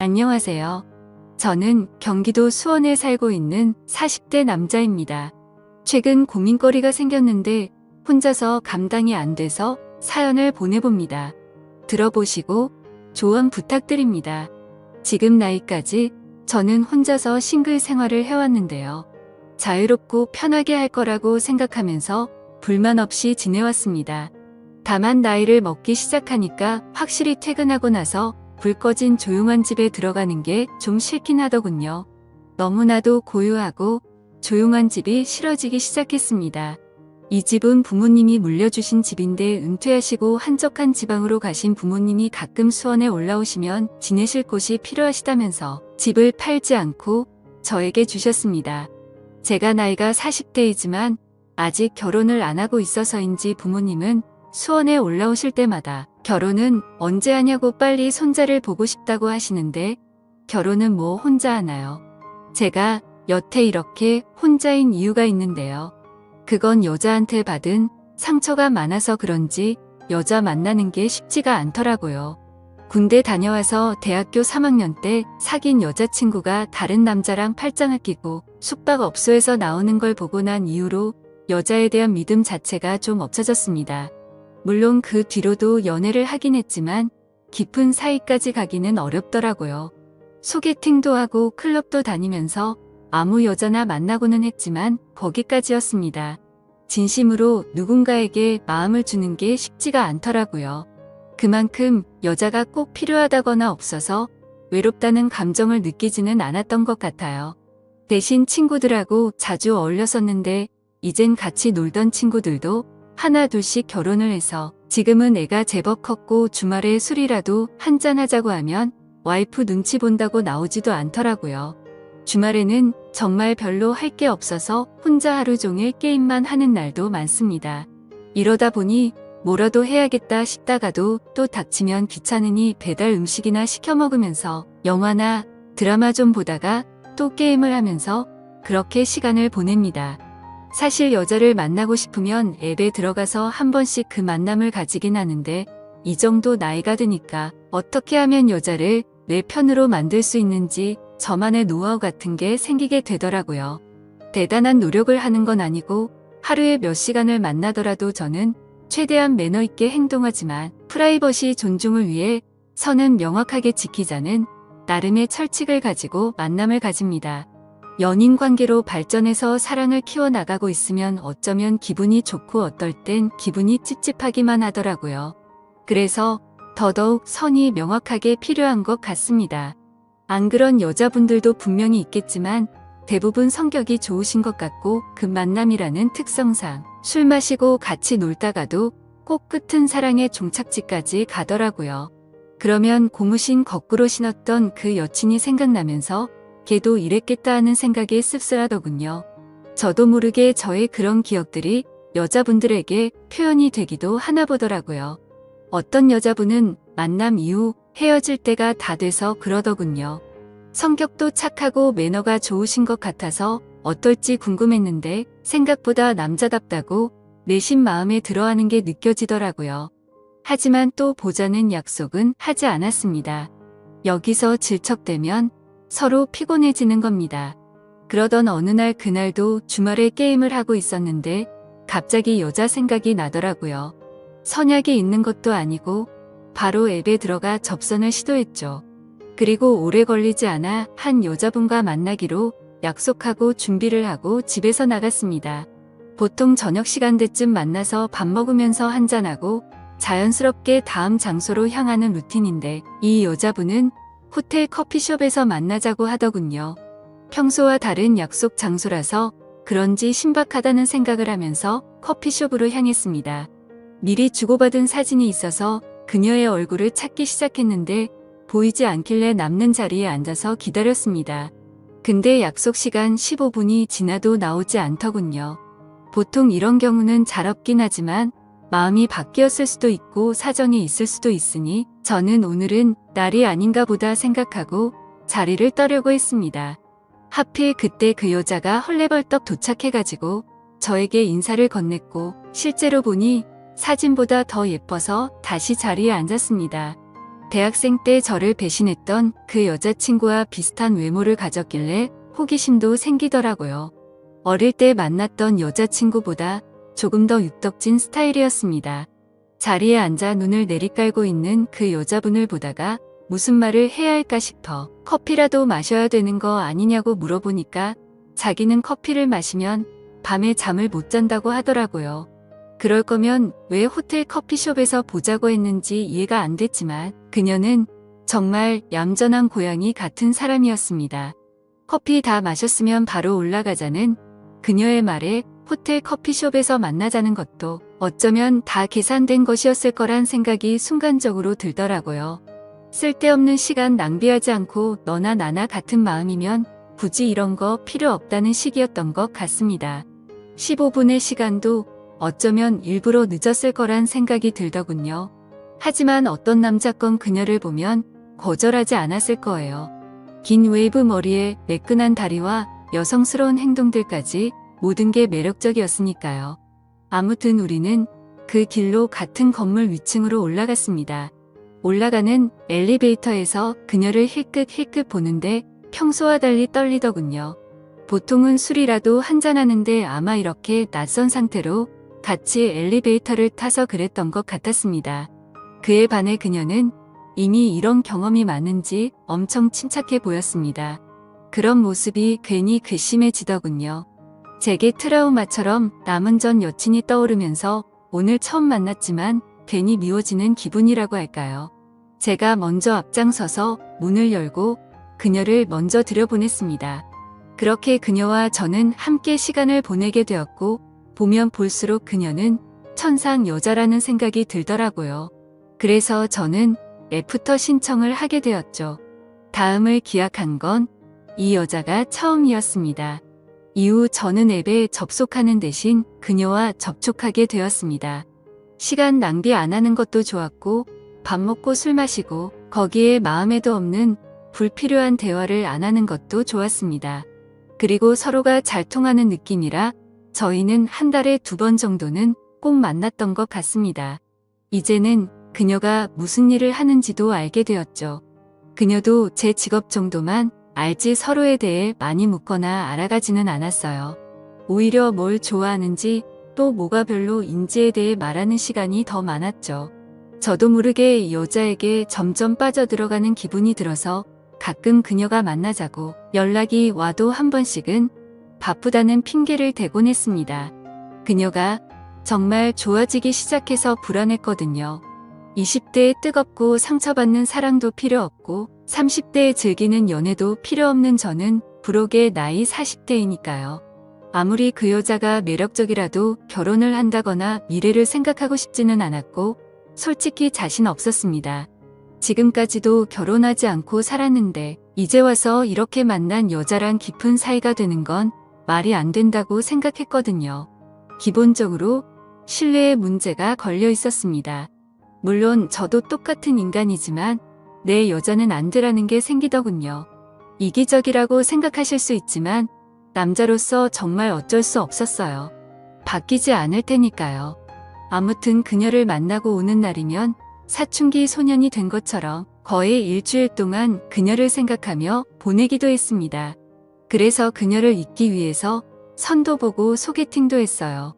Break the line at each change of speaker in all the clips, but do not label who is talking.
안녕하세요. 저는 경기도 수원에 살고 있는 40대 남자입니다. 최근 고민거리가 생겼는데 혼자서 감당이 안 돼서 사연을 보내봅니다. 들어보시고 조언 부탁드립니다. 지금 나이까지 저는 혼자서 싱글 생활을 해왔는데요. 자유롭고 편하게 할 거라고 생각하면서 불만 없이 지내왔습니다. 다만 나이를 먹기 시작하니까 확실히 퇴근하고 나서 불 꺼진 조용한 집에 들어가는 게 좀 싫긴 하더군요. 너무나도 고요하고 조용한 집이 싫어지기 시작했습니다. 이 집은 부모님이 물려주신 집인데 은퇴하시고 한적한 지방으로 가신 부모님이 가끔 수원에 올라오시면 지내실 곳이 필요하시다면서 집을 팔지 않고 저에게 주셨습니다. 제가 나이가 40대이지만 아직 결혼을 안 하고 있어서인지 부모님은 수원에 올라오실 때마다 결혼은 언제 하냐고 빨리 손자를 보고 싶다고 하시는데 결혼은 뭐 혼자 하나요? 제가 여태 이렇게 혼자인 이유가 있는데요. 그건 여자한테 받은 상처가 많아서 그런지 여자 만나는 게 쉽지가 않더라고요. 군대 다녀와서 대학교 3학년 때 사귄 여자친구가 다른 남자랑 팔짱을 끼고 숙박업소에서 나오는 걸 보고 난 이후로 여자에 대한 믿음 자체가 좀 없어졌습니다. 물론 그 뒤로도 연애를 하긴 했지만 깊은 사이까지 가기는 어렵더라고요. 소개팅도 하고 클럽도 다니면서 아무 여자나 만나고는 했지만 거기까지였습니다. 진심으로 누군가에게 마음을 주는 게 쉽지가 않더라고요. 그만큼 여자가 꼭 필요하다거나 없어서 외롭다는 감정을 느끼지는 않았던 것 같아요. 대신 친구들하고 자주 어울렸었는데 이젠 같이 놀던 친구들도 하나 둘씩 결혼을 해서 지금은 애가 제법 컸고 주말에 술이라도 한잔하자고 하면 와이프 눈치 본다고 나오지도 않더라고요. 주말에는 정말 별로 할 게 없어서 혼자 하루 종일 게임만 하는 날도 많습니다. 이러다 보니 뭐라도 해야겠다 싶다가도 또 닥치면 귀찮으니 배달 음식이나 시켜 먹으면서 영화나 드라마 좀 보다가 또 게임을 하면서 그렇게 시간을 보냅니다. 사실 여자를 만나고 싶으면 앱에 들어가서 한 번씩 그 만남을 가지긴 하는데 이 정도 나이가 드니까 어떻게 하면 여자를 내 편으로 만들 수 있는지 저만의 노하우 같은 게 생기게 되더라고요. 대단한 노력을 하는 건 아니고 하루에 몇 시간을 만나더라도 저는 최대한 매너 있게 행동하지만 프라이버시 존중을 위해 선은 명확하게 지키자는 나름의 철칙을 가지고 만남을 가집니다. 연인 관계로 발전해서 사랑을 키워나가고 있으면 어쩌면 기분이 좋고 어떨 땐 기분이 찝찝하기만 하더라고요. 그래서 더더욱 선이 명확하게 필요한 것 같습니다. 안 그런 여자분들도 분명히 있겠지만 대부분 성격이 좋으신 것 같고 그 만남이라는 특성상 술 마시고 같이 놀다가도 꼭 끝은 사랑의 종착지까지 가더라고요. 그러면 고무신 거꾸로 신었던 그 여친이 생각나면서 걔도 이랬겠다 하는 생각이 씁쓸하더군요. 저도 모르게 저의 그런 기억들이 여자분들에게 표현이 되기도 하나 보더라고요. 어떤 여자분은 만남 이후 헤어질 때가 다 돼서 그러더군요. 성격도 착하고 매너가 좋으신 것 같아서 어떨지 궁금했는데 생각보다 남자답다고 내심 마음에 들어하는 게 느껴지더라고요. 하지만 또 보자는 약속은 하지 않았습니다. 여기서 질척대면 서로 피곤해지는 겁니다. 그러던 어느 날 그날도 주말에 게임을 하고 있었는데 갑자기 여자 생각이 나더라고요. 선약이 있는 것도 아니고 바로 앱에 들어가 접선을 시도했죠. 그리고 오래 걸리지 않아 한 여자분과 만나기로 약속하고 준비를 하고 집에서 나갔습니다. 보통 저녁 시간대쯤 만나서 밥 먹으면서 한잔하고 자연스럽게 다음 장소로 향하는 루틴인데 이 여자분은 호텔 커피숍에서 만나자고 하더군요. 평소와 다른 약속 장소라서 그런지 신박하다는 생각을 하면서 커피숍으로 향했습니다. 미리 주고받은 사진이 있어서 그녀의 얼굴을 찾기 시작했는데 보이지 않길래 남는 자리에 앉아서 기다렸습니다. 근데 약속 시간 15분이 지나도 나오지 않더군요. 보통 이런 경우는 잘 없긴 하지만 마음이 바뀌었을 수도 있고 사정이 있을 수도 있으니 저는 오늘은 날이 아닌가 보다 생각하고 자리를 떠려고 했습니다. 하필 그때 그 여자가 헐레벌떡 도착해가지고 저에게 인사를 건넸고 실제로 보니 사진보다 더 예뻐서 다시 자리에 앉았습니다. 대학생 때 저를 배신했던 그 여자친구와 비슷한 외모를 가졌길래 호기심도 생기더라고요. 어릴 때 만났던 여자친구보다 조금 더 육덕진 스타일이었습니다. 자리에 앉아 눈을 내리깔고 있는 그 여자분을 보다가 무슨 말을 해야 할까 싶어 커피라도 마셔야 되는 거 아니냐고 물어보니까 자기는 커피를 마시면 밤에 잠을 못 잔다고 하더라고요. 그럴 거면 왜 호텔 커피숍에서 보자고 했는지 이해가 안 됐지만 그녀는 정말 얌전한 고양이 같은 사람이었습니다. 커피 다 마셨으면 바로 올라가자는 그녀의 말에 호텔 커피숍에서 만나자는 것도 어쩌면 다 계산된 것이었을 거란 생각이 순간적으로 들더라고요. 쓸데없는 시간 낭비하지 않고 너나 나나 같은 마음이면 굳이 이런 거 필요 없다는 식이었던 것 같습니다. 15분의 시간도 어쩌면 일부러 늦었을 거란 생각이 들더군요. 하지만 어떤 남자 건 그녀를 보면 거절하지 않았을 거예요. 긴 웨이브 머리에 매끈한 다리와 여성스러운 행동들까지 모든 게 매력적이었으니까요. 아무튼 우리는 그 길로 같은 건물 위층으로 올라갔습니다. 올라가는 엘리베이터에서 그녀를 힐끗힐끗 보는데 평소와 달리 떨리더군요. 보통은 술이라도 한잔하는데 아마 이렇게 낯선 상태로 같이 엘리베이터를 타서 그랬던 것 같았습니다. 그에 반해 그녀는 이미 이런 경험이 많은지 엄청 침착해 보였습니다. 그런 모습이 괜히 괘씸해지더군요. 제게 트라우마처럼 남은 전 여친이 떠오르면서 오늘 처음 만났지만 괜히 미워지는 기분이라고 할까요? 제가 먼저 앞장서서 문을 열고 그녀를 먼저 들여보냈습니다. 그렇게 그녀와 저는 함께 시간을 보내게 되었고 보면 볼수록 그녀는 천상 여자라는 생각이 들더라고요. 그래서 저는 애프터 신청을 하게 되었죠. 다음을 기약한 건 이 여자가 처음이었습니다. 이후 저는 앱에 접속하는 대신 그녀와 접촉하게 되었습니다. 시간 낭비 안 하는 것도 좋았고 밥 먹고 술 마시고 거기에 마음에도 없는 불필요한 대화를 안 하는 것도 좋았습니다. 그리고 서로가 잘 통하는 느낌이라 저희는 한 달에 2번 정도는 꼭 만났던 것 같습니다. 이제는 그녀가 무슨 일을 하는지도 알게 되었죠. 그녀도 제 직업 정도만 알지 서로에 대해 많이 묻거나 알아가지는 않았어요. 오히려 뭘 좋아하는지 또 뭐가 별로인지에 대해 말하는 시간이 더 많았죠. 저도 모르게 여자에게 점점 빠져들어가는 기분이 들어서 가끔 그녀가 만나자고 연락이 와도 한 번씩은 바쁘다는 핑계를 대곤 했습니다. 그녀가 정말 좋아지기 시작해서 불안했거든요. 20대에 뜨겁고 상처받는 사랑도 필요 없고 30대에 즐기는 연애도 필요 없는 저는 부록의 나이 40대이니까요. 아무리 그 여자가 매력적이라도 결혼을 한다거나 미래를 생각하고 싶지는 않았고 솔직히 자신 없었습니다. 지금까지도 결혼하지 않고 살았는데 이제 와서 이렇게 만난 여자랑 깊은 사이가 되는 건 말이 안 된다고 생각했거든요. 기본적으로 신뢰에 문제가 걸려 있었습니다. 물론 저도 똑같은 인간이지만 내 여자는 안 되라는 게 생기더군요. 이기적이라고 생각하실 수 있지만 남자로서 정말 어쩔 수 없었어요. 바뀌지 않을 테니까요. 아무튼 그녀를 만나고 오는 날이면 사춘기 소년이 된 것처럼 거의 일주일 동안 그녀를 생각하며 보내기도 했습니다. 그래서 그녀를 잊기 위해서 선도 보고 소개팅도 했어요.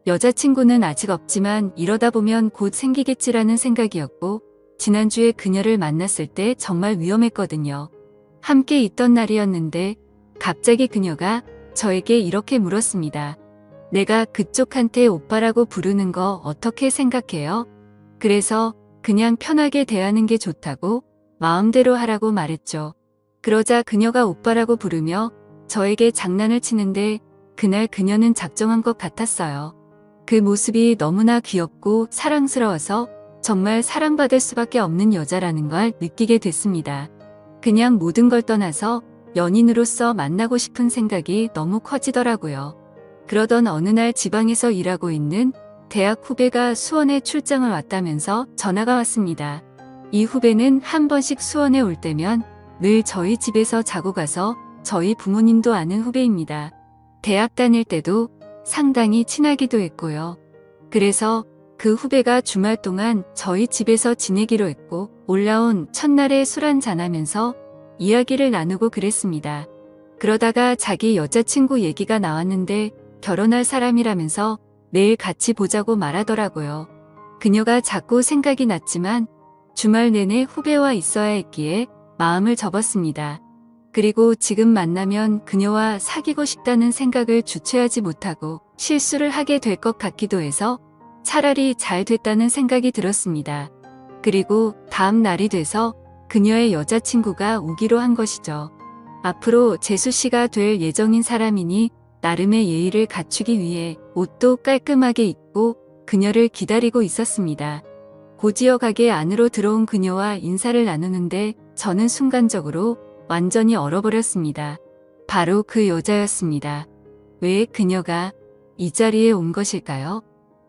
여자친구는 아직 없지만 이러다 보면 곧 생기겠지라는 생각이었고 지난주에 그녀를 만났을 때 정말 위험했거든요. 함께 있던 날이었는데 갑자기 그녀가 저에게 이렇게 물었습니다. 내가 그쪽한테 오빠라고 부르는 거 어떻게 생각해요? 그래서 그냥 편하게 대하는 게 좋다고 마음대로 하라고 말했죠. 그러자 그녀가 오빠라고 부르며 저에게 장난을 치는데 그날 그녀는 작정한 것 같았어요. 그 모습이 너무나 귀엽고 사랑스러워서 정말 사랑받을 수밖에 없는 여자라는 걸 느끼게 됐습니다. 그냥 모든 걸 떠나서 연인으로서 만나고 싶은 생각이 너무 커지더라고요. 그러던 어느 날 지방에서 일하고 있는 대학 후배가 수원에 출장을 왔다면서 전화가 왔습니다. 이 후배는 한 번씩 수원에 올 때면 늘 저희 집에서 자고 가서 저희 부모님도 아는 후배입니다. 대학 다닐 때도 상당히 친하기도 했고요. 그래서 그 후배가 주말 동안 저희 집에서 지내기로 했고 올라온 첫날에 술 한잔하면서 이야기를 나누고 그랬습니다. 그러다가 자기 여자친구 얘기가 나왔는데 결혼할 사람이라면서 내일 같이 보자고 말하더라고요. 그녀가 자꾸 생각이 났지만 주말 내내 후배와 있어야 했기에 마음을 접었습니다. 그리고 지금 만나면 그녀와 사귀고 싶다는 생각을 주체하지 못하고 실수를 하게 될 것 같기도 해서 차라리 잘 됐다는 생각이 들었습니다. 그리고 다음 날이 돼서 그녀의 여자친구가 오기로 한 것이죠. 앞으로 재수 씨가 될 예정인 사람이니 나름의 예의를 갖추기 위해 옷도 깔끔하게 입고 그녀를 기다리고 있었습니다. 고지어 가게 안으로 들어온 그녀와 인사를 나누는데 저는 순간적으로 완전히 얼어버렸습니다. 바로 그 여자였습니다. 왜 그녀가 이 자리에 온 것일까요?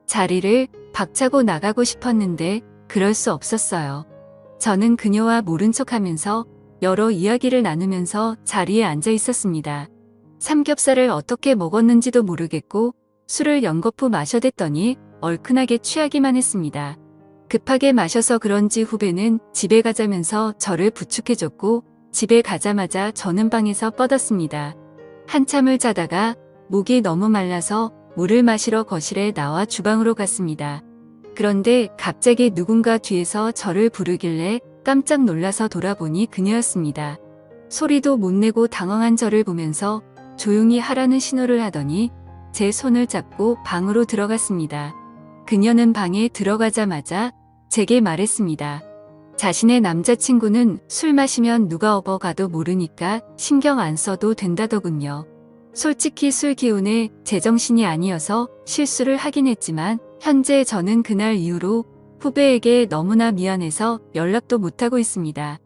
자리를 박차고 나가고 싶었는데 그럴 수 없었어요. 저는 그녀와 모른 척하면서 여러 이야기를 나누면서 자리에 앉아 있었습니다. 삼겹살을 어떻게 먹었는지도 모르겠고 술을 연거푸 마셔댔더니 얼큰하게 취하기만 했습니다. 급하게 마셔서 그런지 후배는 집에 가자면서 저를 부축해줬고 집에 가자마자 저는 방에서 뻗었습니다. 한참을 자다가 목이 너무 말라서 물을 마시러 거실에 나와 주방으로 갔습니다. 그런데 갑자기 누군가 뒤에서 저를 부르길래 깜짝 놀라서 돌아보니 그녀였습니다. 소리도 못 내고 당황한 저를 보면서 조용히 하라는 신호를 하더니 제 손을 잡고 방으로 들어갔습니다. 그녀는 방에 들어가자마자 제게 말했습니다. 자신의 남자친구는 술 마시면 누가 업어가도 모르니까 신경 안 써도 된다더군요. 솔직히 술 기운에 제정신이 아니어서 실수를 하긴 했지만 현재 저는 그날 이후로 후배에게 너무나 미안해서 연락도 못하고 있습니다.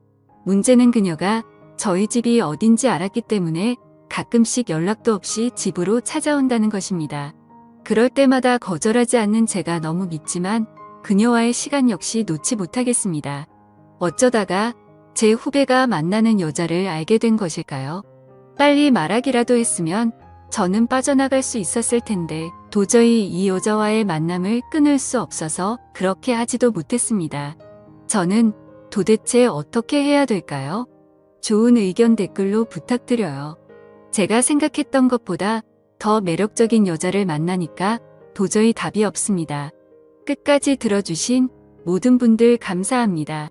문제는 그녀가 저희 집이 어딘지 알았기 때문에 가끔씩 연락도 없이 집으로 찾아온다는 것입니다. 그럴 때마다 거절하지 않는 제가 너무 밉지만 그녀와의 시간 역시 놓지 못하겠습니다. 어쩌다가 제 후배가 만나는 여자를 알게 된 것일까요? 빨리 말하기라도 했으면 저는 빠져나갈 수 있었을 텐데 도저히 이 여자와의 만남을 끊을 수 없어서 그렇게 하지도 못했습니다. 저는 도대체 어떻게 해야 될까요? 좋은 의견 댓글로 부탁드려요. 제가 생각했던 것보다 더 매력적인 여자를 만나니까 도저히 답이 없습니다. 끝까지 들어주신 모든 분들 감사합니다.